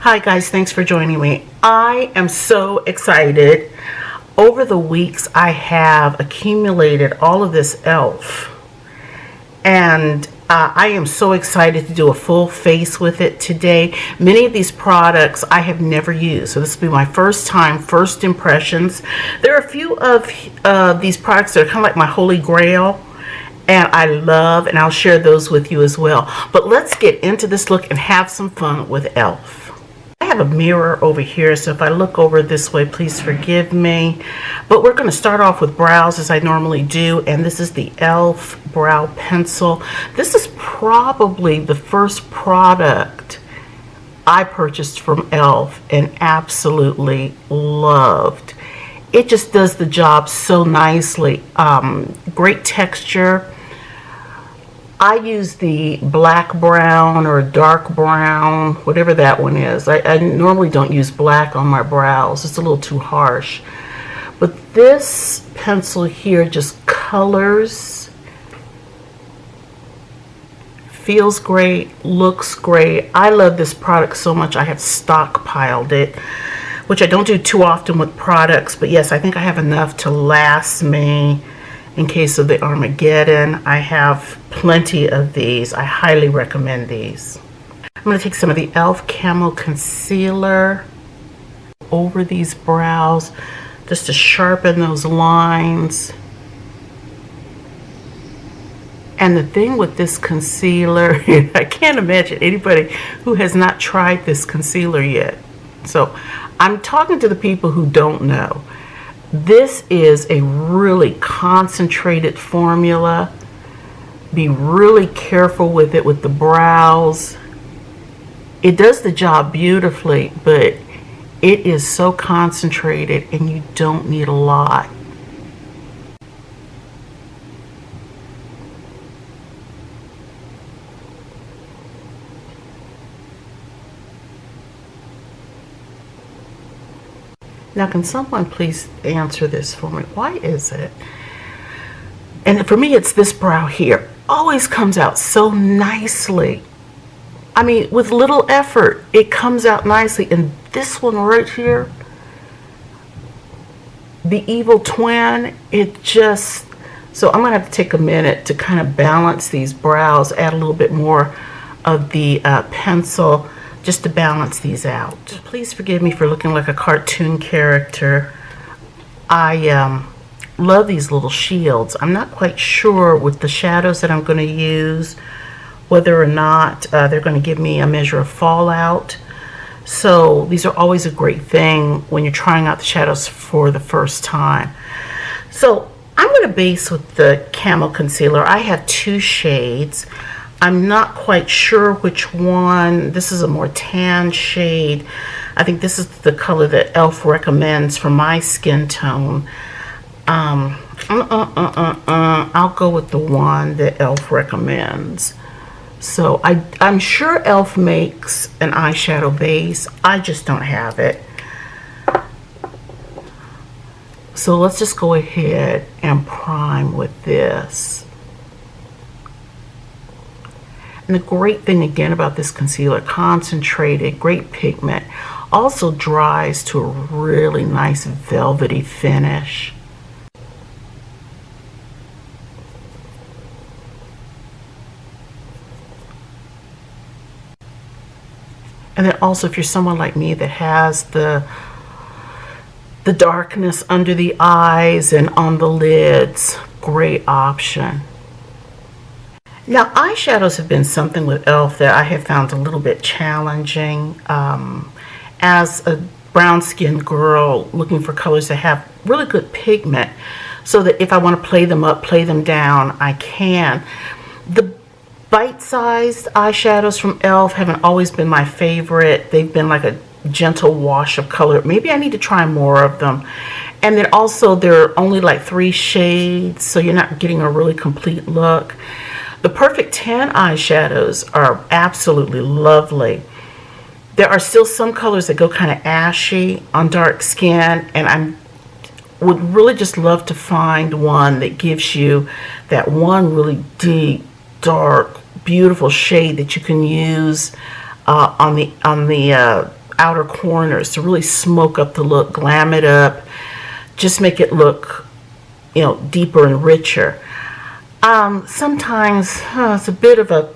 Hi guys, thanks for joining me. I am so excited. Over the weeks I have accumulated all of this E.L.F. and I am so excited to do a full face with it today. Many of these products I have never used, so this will be my first time, first impressions. There are a few of these products that are kind of like my holy grail, and I love, and I'll share those with you as well. But let's get into this look and have some fun with E.L.F. I have a mirror over here, so if I look over this way, please forgive me. But we're going to start off with brows as I normally do, and this is the E.L.F. brow pencil. This is probably the first product I purchased from E.L.F. and absolutely loved. It just does the job so nicely. Great texture. I use the black brown or dark brown, whatever that one is. I normally don't use black on my brows. It's a little too harsh. But this pencil here just colors, feels great, looks great. I love this product so much I have stockpiled it, which I don't do too often with products. But yes, I think I have enough to last me in case of the Armageddon. I have plenty of these. I highly recommend these. I'm going to take some of the E.L.F. Camo Concealer over these brows just to sharpen those lines. And the thing with this concealer, I can't imagine anybody who has not tried this concealer yet. So I'm talking to the people who don't know. This is a really concentrated formula. Be really careful with it with the brows. It does the job beautifully, but it is so concentrated and you don't need a lot. Now, can someone please answer this for me? Why is it? And for me, it's this brow here. Always comes out so nicely. I mean, with little effort, it comes out nicely. And this one right here, the evil twin, it just... So I'm going to have to take a minute to kind of balance these brows, add a little bit more of the pencil, just to balance these out. Please forgive me for looking like a cartoon character. I love these little shields. I'm not quite sure with the shadows that I'm going to use whether or not they're going to give me a measure of fallout. So these are always a great thing when you're trying out the shadows for the first time. So I'm going to base with the Camo Concealer. I have two shades. I'm not quite sure which one. This is a more tan shade. I think this is the color that E.L.F. recommends for my skin tone. I'll go with the one that E.L.F. recommends. So I'm sure E.L.F. makes an eyeshadow base. I just don't have it. So let's just go ahead and prime with this. And the great thing again about this concealer, concentrated, great pigment, also dries to a really nice velvety finish. And then also, if you're someone like me that has the darkness under the eyes and on the lids, great option. Now, eyeshadows have been something with E.L.F. that I have found a little bit challenging. As a brown-skinned girl looking for colors that have really good pigment, so that if I want to play them up, play them down, I can. The bite-sized eyeshadows from E.L.F. haven't always been my favorite. They've been like a gentle wash of color. Maybe I need to try more of them. And then also, they're only like 3 shades, so you're not getting a really complete look. The Perfect 10 eyeshadows are absolutely lovely. There are still some colors that go kind of ashy on dark skin, and I would really just love to find one that gives you that one really deep, dark, beautiful shade that you can use on the outer corners to really smoke up the look, glam it up, just make it look, deeper and richer. Sometimes it's a bit of a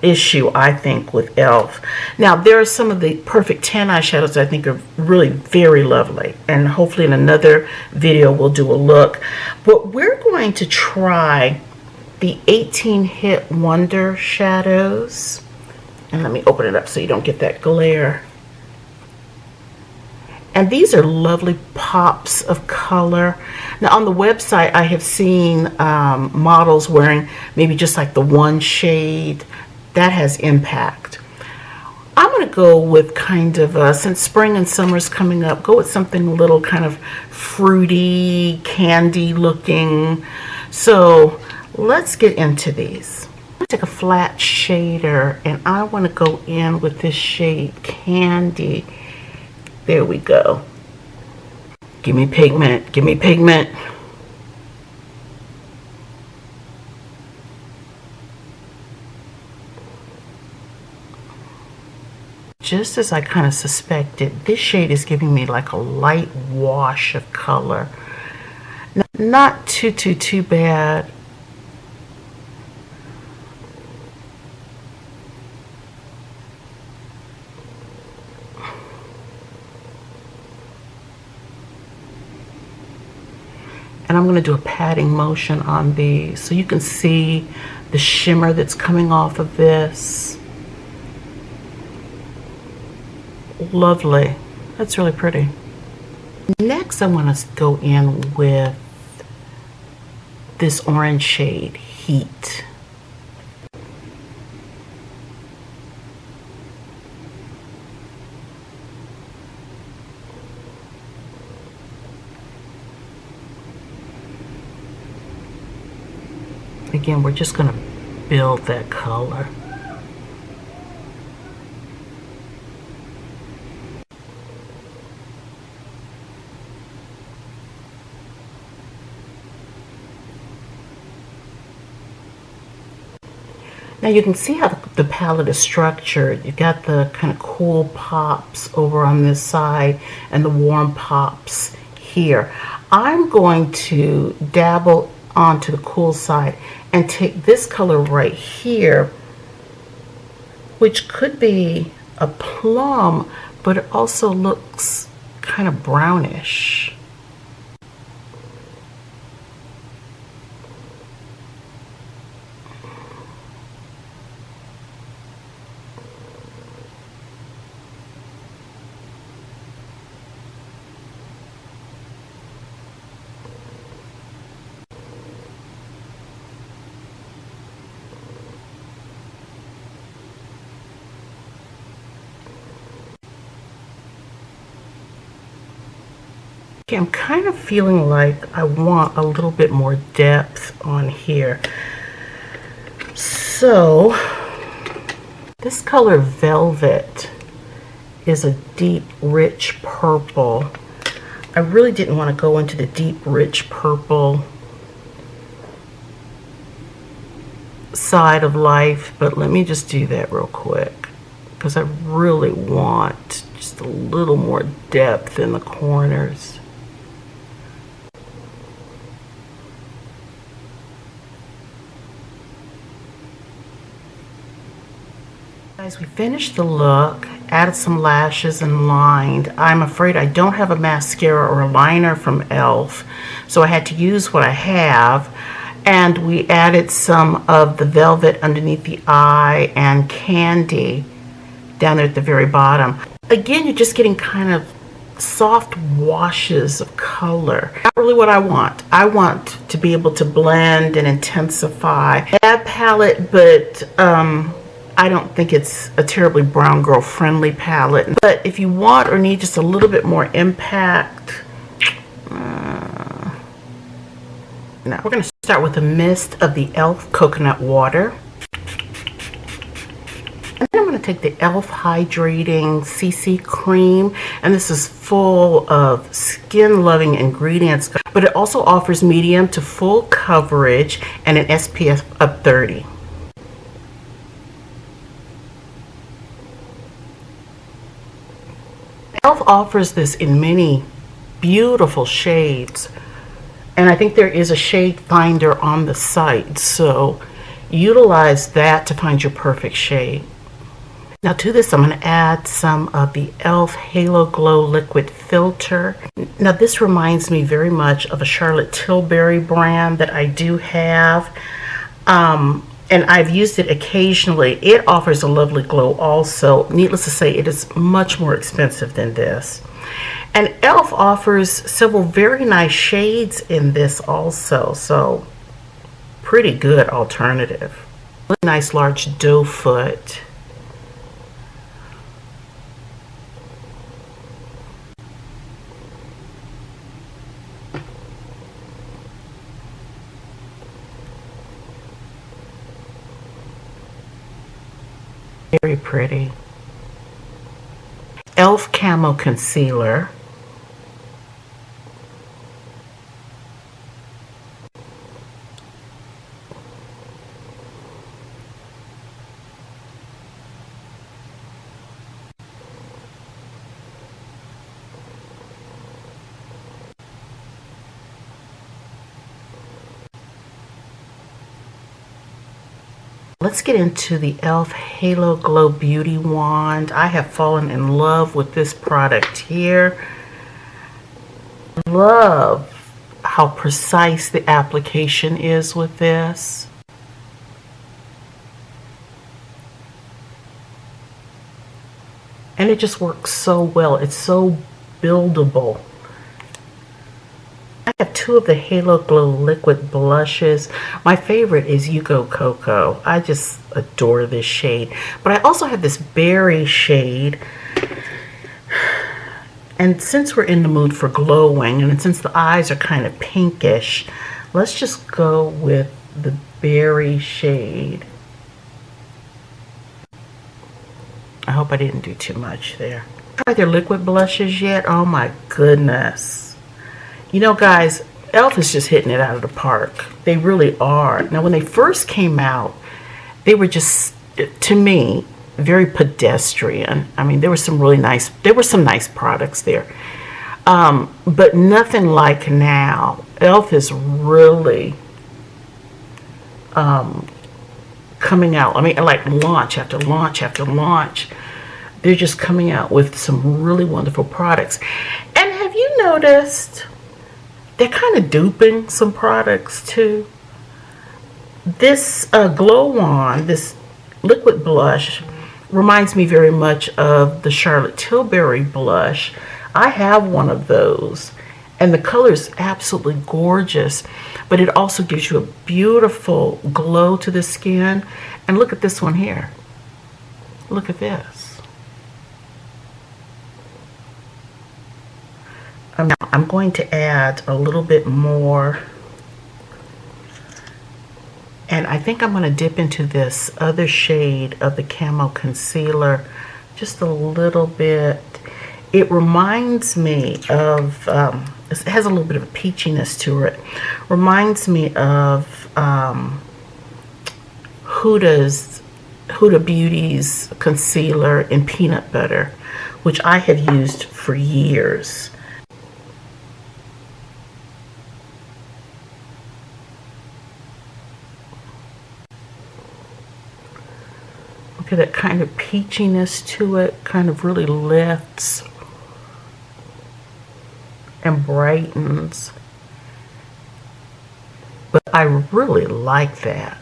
issue, I think, with E.L.F. Now, there are some of the perfect tan eyeshadows that I think are really very lovely, and hopefully in another video we'll do a look. But we're going to try the 18 Hit Wonder shadows. And let me open it up so you don't get that glare. And these are lovely pops of color. Now on the website I have seen models wearing maybe just like the one shade. That has impact. I'm going to go with kind of, since spring and summer's coming up, go with something a little kind of fruity, candy looking. So let's get into these. I'm going to take a flat shader and I want to go in with this shade Candy. There we go. Give me pigment, give me pigment. Just as I kind of suspected, this shade is giving me like a light wash of color. Not too bad. And I'm going to do a patting motion on these so you can see the shimmer that's coming off of this. Lovely. That's really pretty. Next, I want to go in with this orange shade, Heat. Again, we're just going to build that color. Now you can see how the palette is structured. You've got the kind of cool pops over on this side and the warm pops here. I'm going to dabble onto the cool side and take this color right here, which could be a plum, but it also looks kind of brownish. Okay, I'm kind of feeling like I want a little bit more depth on here. So this color Velvet is a deep, rich purple. I really didn't want to go into the deep, rich purple side of life, but let me just do that real quick because I really want just a little more depth in the corners. Guys, we finished the look, added some lashes and lined. I'm afraid I don't have a mascara or a liner from E.L.F, so I had to use what I have. And we added some of the Velvet underneath the eye and Candy down there at the very bottom. Again, you're just getting kind of soft washes of color. Not really what I want. I want to be able to blend and intensify. Bad palette, but I don't think it's a terribly brown girl friendly palette. But if you want or need just a little bit more impact, now we're going to start with a mist of the E.L.F. Coconut Water. And then I'm going to take the E.L.F. Hydrating CC Cream, and this is full of skin-loving ingredients, but it also offers medium to full coverage and an SPF of 30. E.L.F. offers this in many beautiful shades, and I think there is a shade finder on the site, so utilize that to find your perfect shade. Now to this, I'm going to add some of the E.L.F. Halo Glow Liquid Filter. Now this reminds me very much of a Charlotte Tilbury brand that I do have. And I've used it occasionally. It offers a lovely glow also. Needless to say, it is much more expensive than this. And E.L.F. offers several very nice shades in this also, so pretty good alternative. Really nice large doe foot. Very pretty. E.L.F. Camo Concealer. Let's get into the E.L.F. Halo Glow Beauty Wand. I have fallen in love with this product here. Love how precise the application is with this. And it just works so well. It's so buildable. I have two of the Halo Glow liquid blushes. My favorite is You Go Cocoa. I just adore this shade. But I also have this berry shade. And since we're in the mood for glowing, and since the eyes are kind of pinkish, let's just go with the berry shade. I hope I didn't do too much there. Tried their liquid blushes yet? Oh my goodness. You know, guys, E.L.F. is just hitting it out of the park. They really are. Now, when they first came out, they were just, to me, very pedestrian. I mean, there were some nice products there. But nothing like now. E.L.F. is really coming out. I mean, like launch after launch after launch. They're just coming out with some really wonderful products. And have you noticed they're kind of duping some products too? This Glow Wand, this liquid blush, reminds me very much of the Charlotte Tilbury blush. I have one of those, and the color is absolutely gorgeous, but it also gives you a beautiful glow to the skin. And look at this one here. Look at this. Now I'm going to add a little bit more, and I think I'm going to dip into this other shade of the Camo Concealer just a little bit. It reminds me of, it has a little bit of a peachiness to it. Reminds me of Huda Beauty's concealer in peanut butter, which I have used for years. Look at that kind of peachiness to it, kind of really lifts and brightens. But I really like that.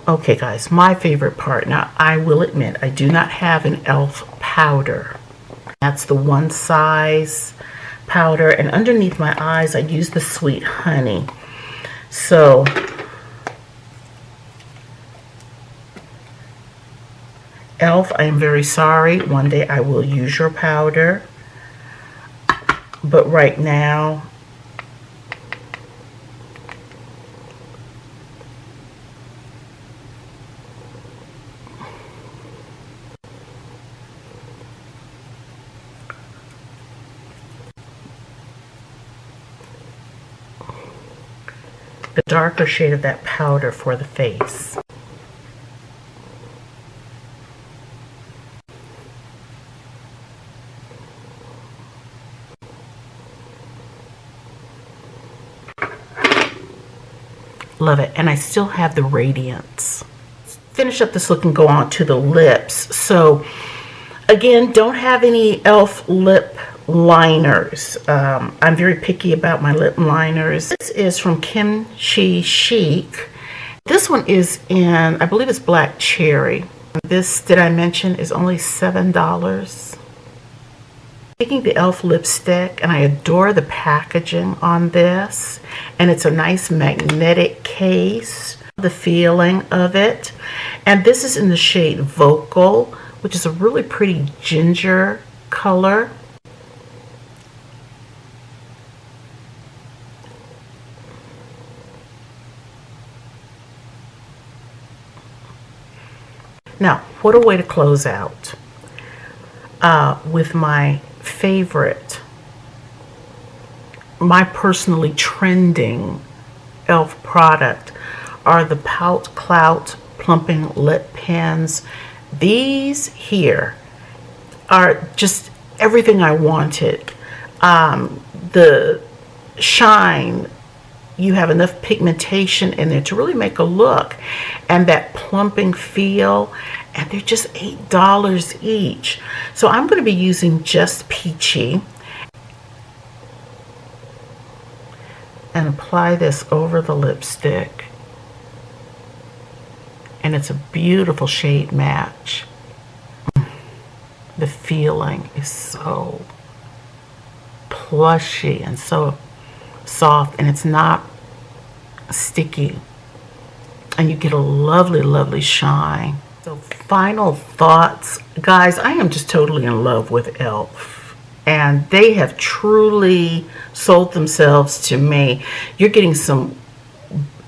Okay guys, my favorite part. Now I will admit I do not have an E.L.F. powder. That's the one size powder, and underneath my eyes I use the Sweet Honey. So E.L.F., I am very sorry. One day I will use your powder. But right now, the darker shade of that powder for the face. Love it. And I still have the radiance. Finish up this look and go on to the lips. So again, don't have any E.L.F. lip liners. I'm very picky about my lip liners. This is from Kimchi Chic. This one is in, I believe it's Black Cherry. This, did I mention, is only $7. Taking the E.L.F. lipstick, and I adore the packaging on this, and it's a nice magnetic case. The feeling of it, and this is in the shade Vocal, which is a really pretty ginger color. Now, what a way to close out with my favorite, my personally trending E.L.F. product are the Pout Clout Plumping Lip Pens. These here are just everything I wanted. The shine, you have enough pigmentation in there to really make a look, and that plumping feel, and they're just $8 each. So I'm going to be using Just Peachy and apply this over the lipstick. And it's a beautiful shade match. The feeling is so plushy and so soft, and it's not sticky. And you get a lovely, lovely shine. So final thoughts. Guys, I am just totally in love with E.L.F. And they have truly sold themselves to me. You're getting some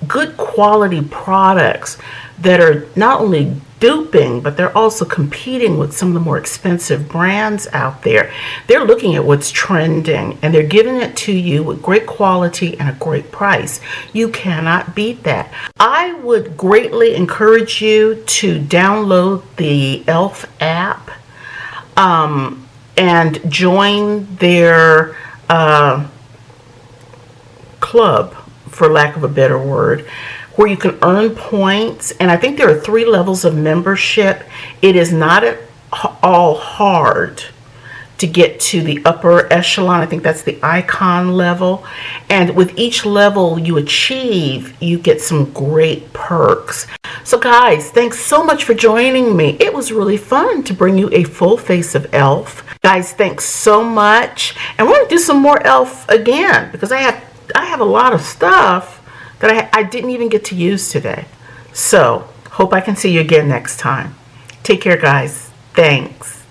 good quality products that are not only duping, but they're also competing with some of the more expensive brands out there. They're looking at what's trending, and they're giving it to you with great quality and a great price. You cannot beat that. I would greatly encourage you to download the E.L.F. app and join their club, for lack of a better word, where you can earn points. And I think there are 3 levels of membership. It is not at all hard to get to the upper echelon. I think that's the icon level. And with each level you achieve, you get some great perks. So guys, thanks so much for joining me. It was really fun to bring you a full face of E.L.F. Guys, thanks so much. And we're going to do some more E.L.F. again, because I have a lot of stuff that I didn't even get to use today. So, hope I can see you again next time. Take care, guys. Thanks.